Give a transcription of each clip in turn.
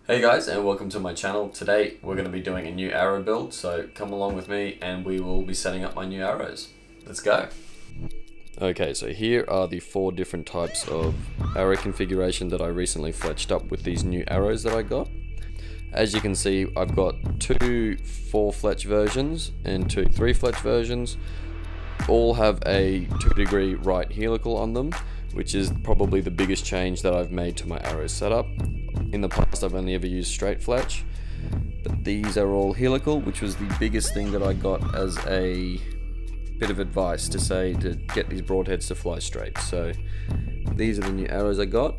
Hey guys, and welcome to my channel. Today we're going to be doing a new arrow build, so come along with me and we will be setting up my new arrows. Let's go. Okay, so here are the 4 different types of arrow configuration that I recently fletched up with these new arrows that I got. As you can see, I've got 2 4-fletch versions and 2 3-fletch versions. All have a 2-degree right helical on them, which is probably the biggest change that I've made to my arrow setup. In the past I've only ever used straight fletch, but these are all helical, which was the biggest thing that I got as a bit of advice to say to get these broadheads to fly straight. So these are the new arrows I got.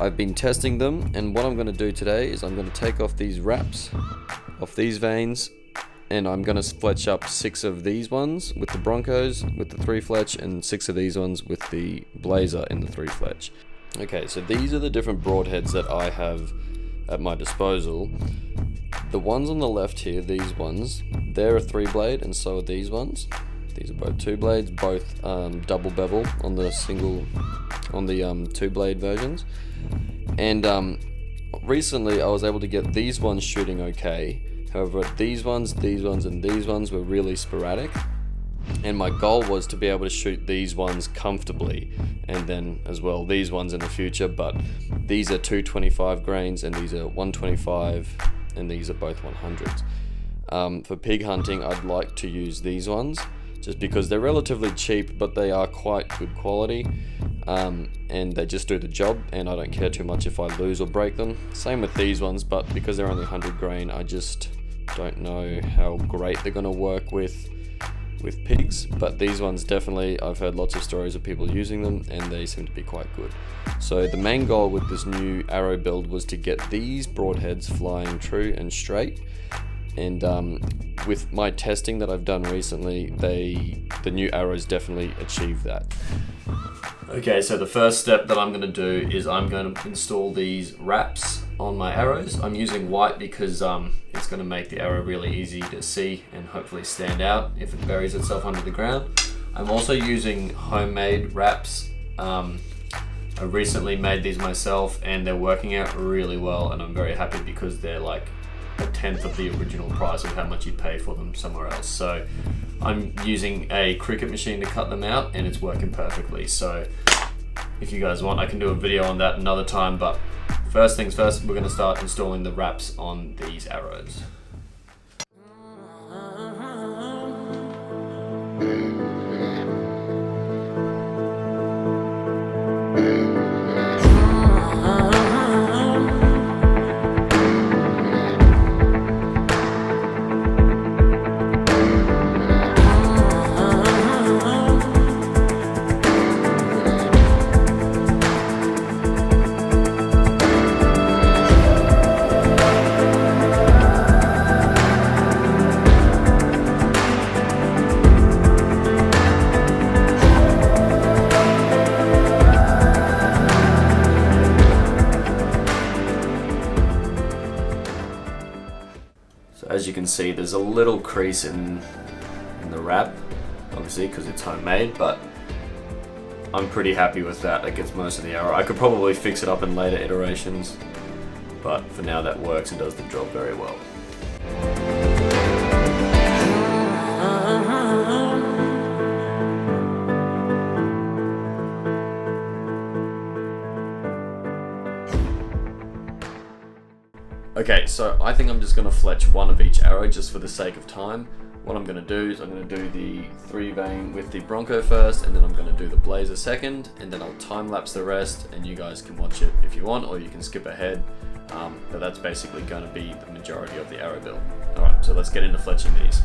I've been testing them, and what I'm going to do today is I'm going to take off these wraps off these vanes, and I'm going to fletch up 6 of these ones with the Broncos with the 3-fletch, and 6 of these ones with the Blazer in the 3-fletch. Okay, so these are the different broadheads that I have at my disposal. The ones on the left here, these ones, they're a 3-blade, and so are these ones. These are both 2 blades, both double bevel on the 2-blade versions. And recently I was able to get these ones shooting okay. However, these ones, and these ones were really sporadic. And my goal was to be able to shoot these ones comfortably, and then as well these ones in the future, but these are 225 grains and these are 125, and these are both 100s. For pig hunting I'd like to use these ones just because they're relatively cheap, but they are quite good quality, and they just do the job, and I don't care too much if I lose or break them. Same with these ones, but because they're only 100 grain I just don't know how great they're going to work with pigs. But these ones definitely, I've heard lots of stories of people using them and they seem to be quite good. So the main goal with this new arrow build was to get these broadheads flying true and straight, and with my testing that I've done recently, the new arrows definitely achieve that. Okay, so the first step that I'm going to do is I'm going to install these wraps on my arrows. I'm using white because it's going to make the arrow really easy to see and hopefully stand out if it buries itself under the ground. I'm also using homemade wraps. I recently made these myself and they're working out really well, and I'm very happy because they're like a tenth of the original price of how much you'd pay for them somewhere else. So I'm using a cricket machine to cut them out and it's working perfectly. So if you guys want, I can do a video on that another time, but first things first, we're going to start installing the wraps on these arrows. As you can see, there's a little crease in the wrap, obviously because it's homemade, but I'm pretty happy with that. That gets most of the arrow. I could probably fix it up in later iterations, but for now that works and does the job very well. Okay, so I think I'm just going to fletch one of each arrow just for the sake of time. What I'm going to do is I'm going to do the 3-vane with the Bronco first, and then I'm going to do the Blazer second, and then I'll time lapse the rest, and you guys can watch it if you want, or you can skip ahead. But that's basically going to be the majority of the arrow build. Alright, so let's get into fletching these.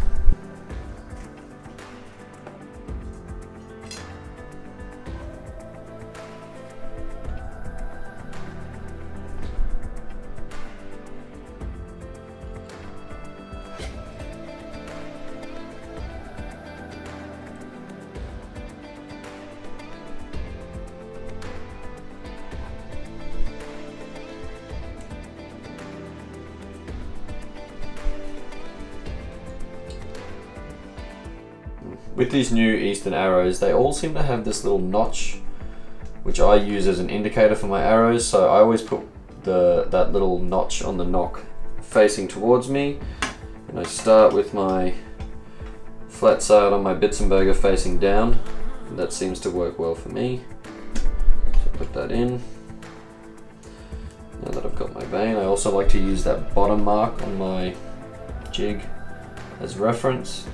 With these new Eastern arrows, they all seem to have this little notch, which I use as an indicator for my arrows. So I always put that little notch on the nock facing towards me, and I start with my flat side on my Bitzenberger facing down. That seems to work well for me. So put that in. Now that I've got my vein, I also like to use that bottom mark on my jig as reference.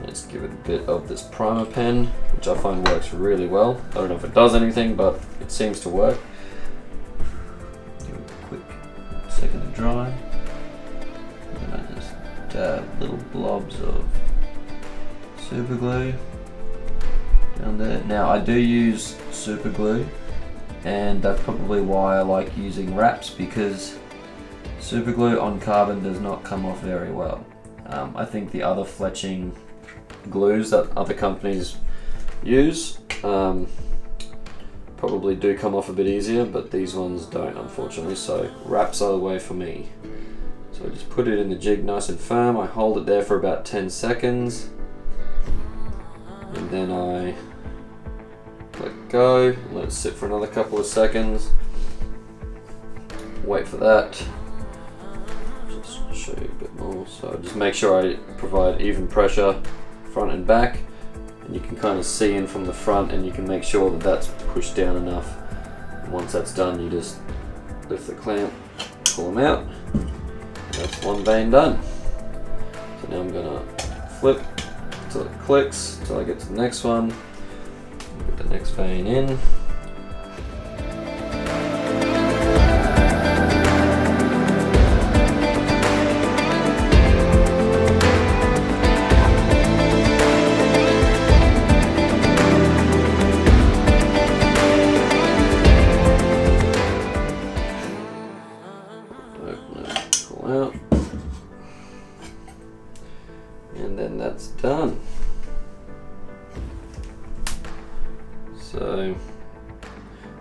Let's give it a bit of this primer pen, which I find works really well. I don't know if it does anything, but it seems to work. Give it a quick second to dry. And I just dab little blobs of super glue down there. Now I do use super glue, and that's probably why I like using wraps, because super glue on carbon does not come off very well. I think the other fletching glues that other companies use probably do come off a bit easier, but these ones don't, unfortunately, so wraps are the way for me. So I just put it in the jig nice and firm. I hold it there for about 10 seconds, and then I let go, let it sit for another couple of seconds, wait for that. Just show you a bit more. So just make sure I provide even pressure front and back, and you can kind of see in from the front, and you can make sure that that's pushed down enough. And once that's done, you just lift the clamp, pull them out, and that's one vein done. So now I'm gonna flip till it clicks, till I get to the next one. Put the next vein in. Pull out. And then that's done. So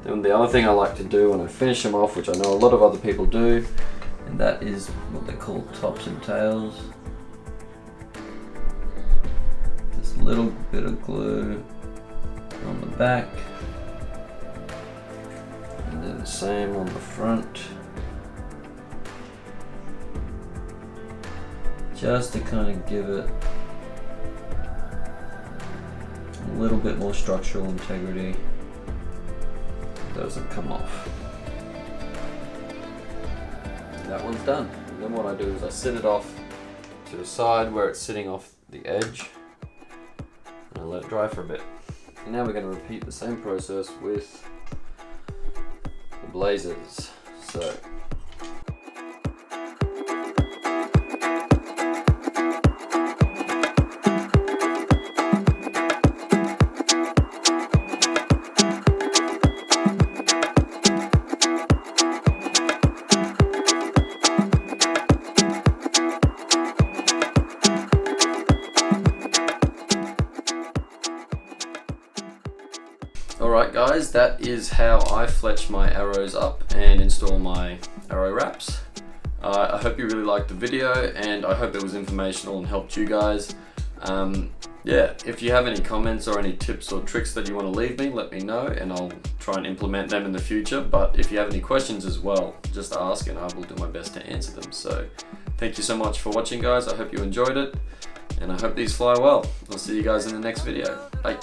then the other thing I like to do when I finish them off, which I know a lot of other people do, and that is what they call tops and tails. Just a little bit of glue on the back, and then the same on the front, just to kind of give it a little bit more structural integrity. It doesn't come off. That one's done. And then what I do is I sit it off to the side where it's sitting off the edge, and I let it dry for a bit. And now we're going to repeat the same process with the blazers. So alright guys, that is how I fletch my arrows up and install my arrow wraps. I hope you really liked the video, and I hope it was informational and helped you guys. Yeah, if you have any comments or any tips or tricks that you want to leave me, let me know and I'll try and implement them in the future. But if you have any questions as well, just ask and I will do my best to answer them. So thank you so much for watching guys, I hope you enjoyed it, and I hope these fly well. I'll see you guys in the next video. Bye.